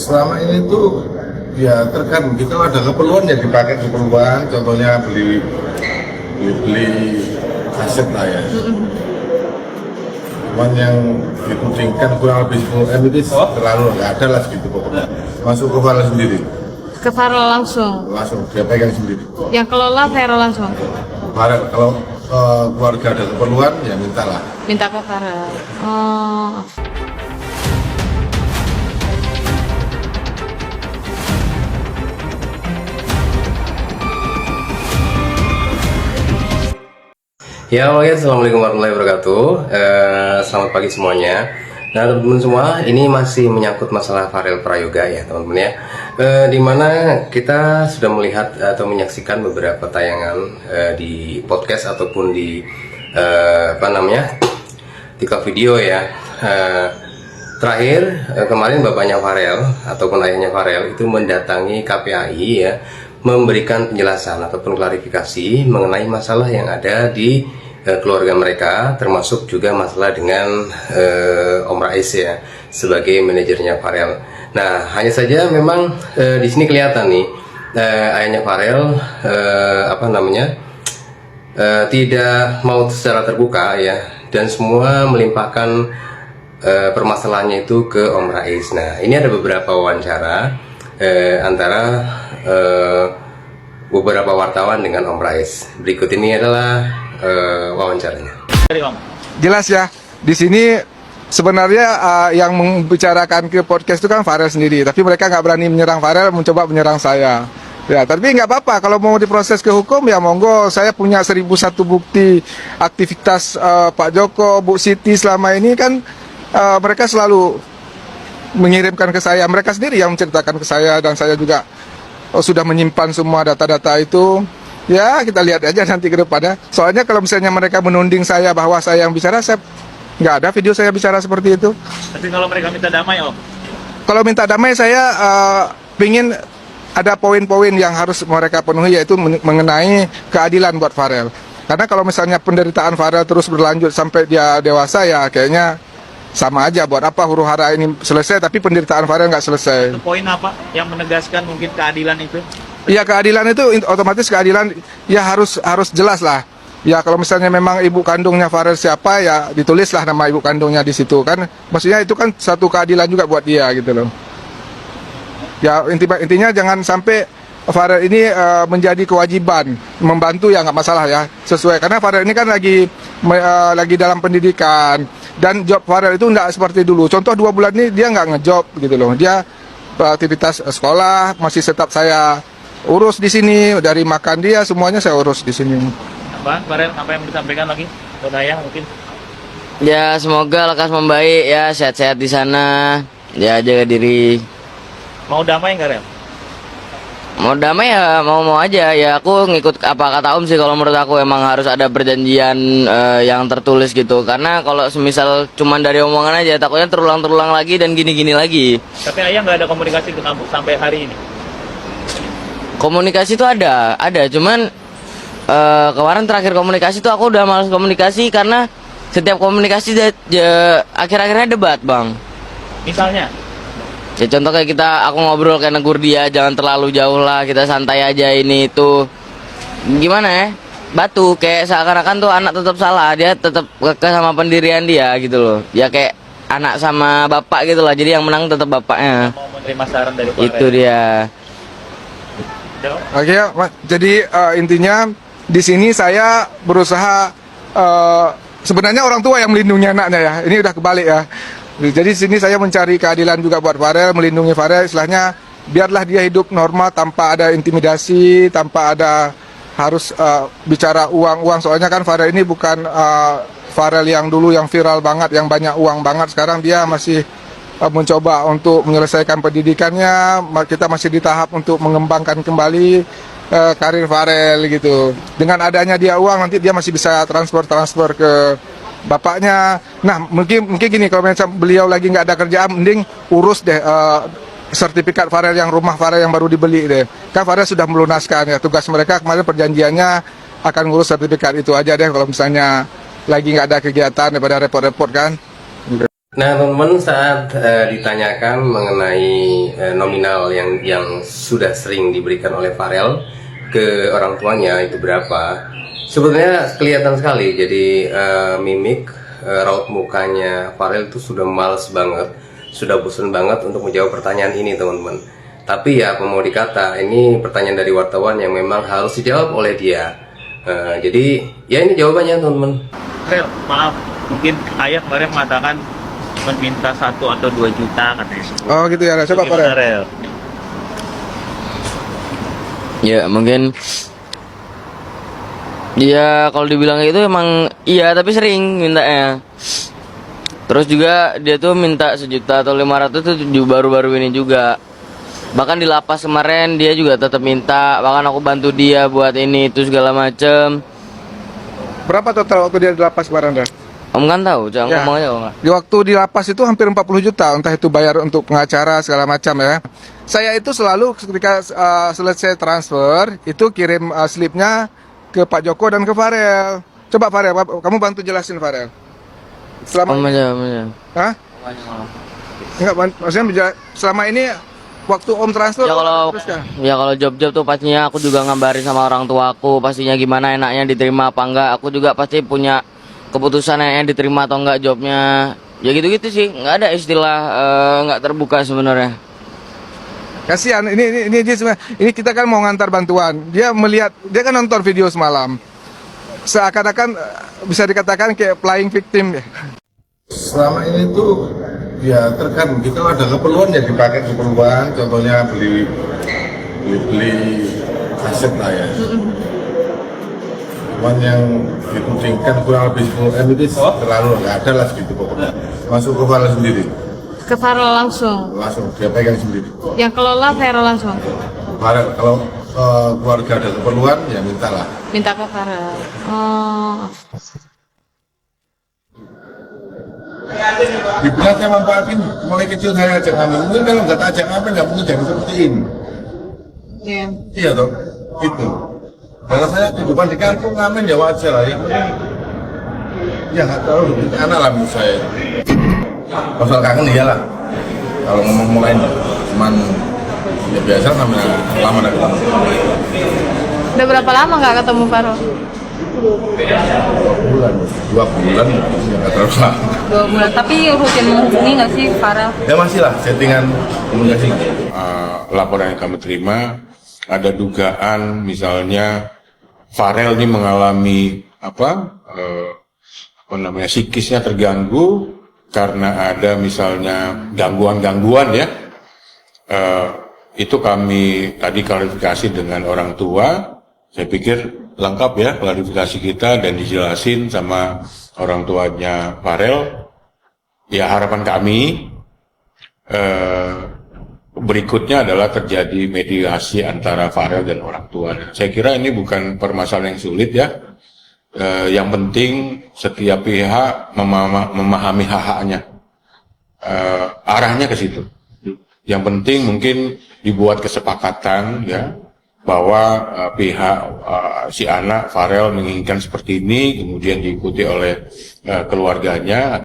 selama ini tuh ya tergantung kita ada keperluan ya dipakai keperluan, contohnya beli aset lah ya. Cuman yang ditudingkan kurang lebih 10 M itu terlalu nggak ada lah segitu pokoknya. Masuk ke Farel sendiri. Ke Farel langsung Dia pegang sendiri. yang kelola Farel langsung Farel kalau keluarga ada keperluan ya mintalah. minta ke Farel. Oh. Ya, oke, assalamualaikum warahmatullahi wabarakatuh. Selamat pagi semuanya. Nah, teman-teman semua, ini masih menyangkut masalah Farel Prayoga ya, teman-teman ya. Dimana kita sudah melihat atau menyaksikan beberapa tayangan di podcast ataupun di di video ya. Terakhir kemarin bapaknya Farel ataupun ayahnya Farel itu mendatangi KPAI ya, memberikan penjelasan ataupun klarifikasi mengenai masalah yang ada di keluarga mereka, termasuk juga masalah dengan Om Rais ya sebagai manajernya Farel. Nah, hanya saja memang di sini kelihatan nih ayahnya Farel tidak mau secara terbuka ya, dan semua melimpahkan permasalahannya itu ke Om Rais. Nah, ini ada beberapa wawancara antara beberapa wartawan dengan Om Rais. Berikut ini adalah wawancaranya. Jelas ya, di sini sebenarnya yang membicarakan ke podcast itu kan Farel sendiri, tapi mereka nggak berani menyerang Farel, mencoba menyerang saya. Ya, tapi nggak apa-apa, kalau mau diproses ke hukum ya monggo. Saya punya 1001 bukti aktivitas Pak Joko, Bu Siti selama ini kan mereka selalu mengirimkan ke saya, mereka sendiri yang menceritakan ke saya, dan saya juga sudah menyimpan semua data-data itu. Ya, kita lihat aja nanti ke depannya. Soalnya kalau misalnya mereka menunding saya bahwa saya yang bicara, saya nggak ada video saya bicara seperti itu. Tapi kalau mereka minta damai, Om? Kalau minta damai, saya pingin ada poin-poin yang harus mereka penuhi, yaitu mengenai keadilan buat Farel. Karena kalau misalnya penderitaan Farel terus berlanjut sampai dia dewasa, ya kayaknya sama aja. Buat apa huru hara ini selesai tapi penderitaan Farel nggak selesai. Itu poin apa yang menegaskan mungkin keadilan itu? Ya, keadilan itu otomatis keadilan ya harus jelas lah. Ya, kalau misalnya memang ibu kandungnya Farel siapa, ya ditulislah nama ibu kandungnya di situ kan. Maksudnya itu kan satu keadilan juga buat dia gitu loh. Ya, intinya jangan sampai Farel ini menjadi kewajiban membantu, ya nggak masalah ya, sesuai. Karena Farel ini kan lagi dalam pendidikan, dan job Farel itu nggak seperti dulu. Contoh 2 bulan ini dia nggak ngejob gitu loh. Dia aktivitas sekolah masih tetap saya urus di sini, dari makan dia semuanya saya urus di sini. Bang Farel, apa yang disampaikan lagi? Ayah mungkin. Ya, semoga lekas membaik ya, sehat-sehat di sana. Ya, jaga diri. Mau damai nggak, Rel? Mau damai ya, mau aja. Ya, aku ngikut apa kata Om sih. Kalau menurut aku emang harus ada perjanjian yang tertulis gitu. Karena kalau semisal cuman dari omongan aja, takutnya terulang lagi dan gini-gini lagi. Tapi ayah nggak ada komunikasi ke kamu sampai hari ini? Komunikasi itu ada. Cuman kemarin terakhir komunikasi tuh aku udah malas komunikasi, karena setiap komunikasi akhir-akhirnya debat, Bang. Misalnya? Ya contoh kayak aku ngobrol kayak negur dia, jangan terlalu jauh lah, kita santai aja ini itu. Gimana ya? Batu, kayak seakan-akan tuh anak tetap salah, dia tetap kekeh sama pendirian dia gitu loh. Ya kayak anak sama bapak gitu lah, jadi yang menang tetap bapaknya. Mau menerima saran dari Farel? Itu dia. Oke, jadi intinya di sini saya berusaha, sebenarnya orang tua yang melindungi anaknya ya. Ini udah kebalik ya. Jadi di sini saya mencari keadilan juga buat Farel, melindungi Farel, istilahnya biarlah dia hidup normal tanpa ada intimidasi, tanpa ada harus bicara uang. Soalnya kan Farel ini bukan Farel yang dulu yang viral banget, yang banyak uang banget. Sekarang dia masih mencoba untuk menyelesaikan pendidikannya. Kita masih di tahap untuk mengembangkan kembali karir Farel gitu. Dengan adanya dia uang, nanti dia masih bisa transfer ke bapaknya. Nah, mungkin gini, kalau misalnya beliau lagi nggak ada kerjaan, mending urus deh sertifikat Farel, yang rumah Farel yang baru dibeli deh. Kan Farel sudah melunaskan ya, tugas mereka kemarin perjanjiannya akan ngurus sertifikat itu aja deh, kalau misalnya lagi nggak ada kegiatan daripada repot-repot kan. Nah, teman-teman, saat ditanyakan mengenai nominal yang sudah sering diberikan oleh Farel ke orang tuanya itu berapa, sebetulnya kelihatan sekali. Jadi mimik raut mukanya Farel itu sudah males banget, sudah bosan banget untuk menjawab pertanyaan ini, teman-teman. Tapi ya, apa mau dikata, ini pertanyaan dari wartawan yang memang harus dijawab oleh dia. Jadi ya ini jawabannya, teman-teman. Farel, maaf, mungkin ayah kemarin mengatakan meminta 1 atau 2 juta katanya. Oh gitu ya, coba Gimana, Farel. Rel? Ya mungkin dia kalau dibilang itu emang iya, tapi sering mintanya. Terus juga dia tuh minta 1 juta atau 500 tuh baru-baru ini juga. Bahkan di lapas kemarin dia juga tetap minta, bahkan aku bantu dia buat ini itu segala macem. Berapa total waktu dia di lapas kemarin, Rel? Om kan tahu, jangan Ya. ngomong aja kok nggak. Di waktu di lapas itu hampir 40 juta, entah itu bayar untuk pengacara segala macam ya. Saya itu selalu ketika selesai transfer itu kirim slipnya ke Pak Joko dan ke Farel. Coba Farel, kamu bantu jelasin Farel. Selama Om aja, om aja. Hah? Enggak, maksudnya selama ini waktu Om transfer Ya kalau teruskan. ya kalau job-job tuh pastinya aku juga ngabarin sama orang tua aku pastinya gimana enaknya diterima apa enggak. Aku juga pasti punya keputusan enaknya diterima atau enggak jobnya. Ya gitu-gitu sih, nggak ada istilah nggak terbuka sebenarnya. Kasihan, ini dia sebenarnya. Ini kita kan mau ngantar bantuan. Dia melihat, dia kan nonton video semalam. Seakan-akan bisa dikatakan kayak flying victim ya. Selama ini tuh ya tergantung kita ada keperluan ya dipakai keperluan, contohnya beli aset lah ya. Cuman yang ditudingkan kurang lebih 10 M itu terlalu nggak ada lah segitu pokoknya. Masuk ke Farel sendiri, Ke Farel langsung. langsung dia pegang sendiri. Yang kelola Farel langsung. Farel kalau keluarga ada keperluan ya mintalah. Minta ke Farel. Oh. Dibilang saya manfaatin mulai kecil saya ajak ngamen. Mungkin kalau nggak ajak ngamen nggak mungkin jadi seperti ini. Iya. Iya toh, itu. Kalau saya kehidupan di kampung ngamen ya wajar lah. Yang penting ya nggak terlalu anak lah menurut saya. Pasal kangen iyalah. Kalau ngomong mulai cuman ya biasa namanya lama nggak ketemu. Udah berapa lama nggak ketemu Farel? 2 bulan ya nggak terlalu lama. 2 bulan. Tapi rutin menghubungi nggak sih Farel? Ya masih lah settingan komunikasi. Laporan yang kami terima ada dugaan misalnya Farel ini mengalami psikisnya terganggu karena ada misalnya gangguan-gangguan ya. Itu kami tadi klarifikasi dengan orang tua. Saya pikir lengkap ya klarifikasi kita dan dijelasin sama orang tuanya Farel. Ya harapan kami berikutnya adalah terjadi mediasi antara Farel dan orang tua. Saya kira ini bukan permasalahan yang sulit ya. Yang penting setiap pihak memahami hak-haknya. Arahnya ke situ. Yang penting mungkin dibuat kesepakatan ya bahwa pihak si anak Farel menginginkan seperti ini, kemudian diikuti oleh keluarganya.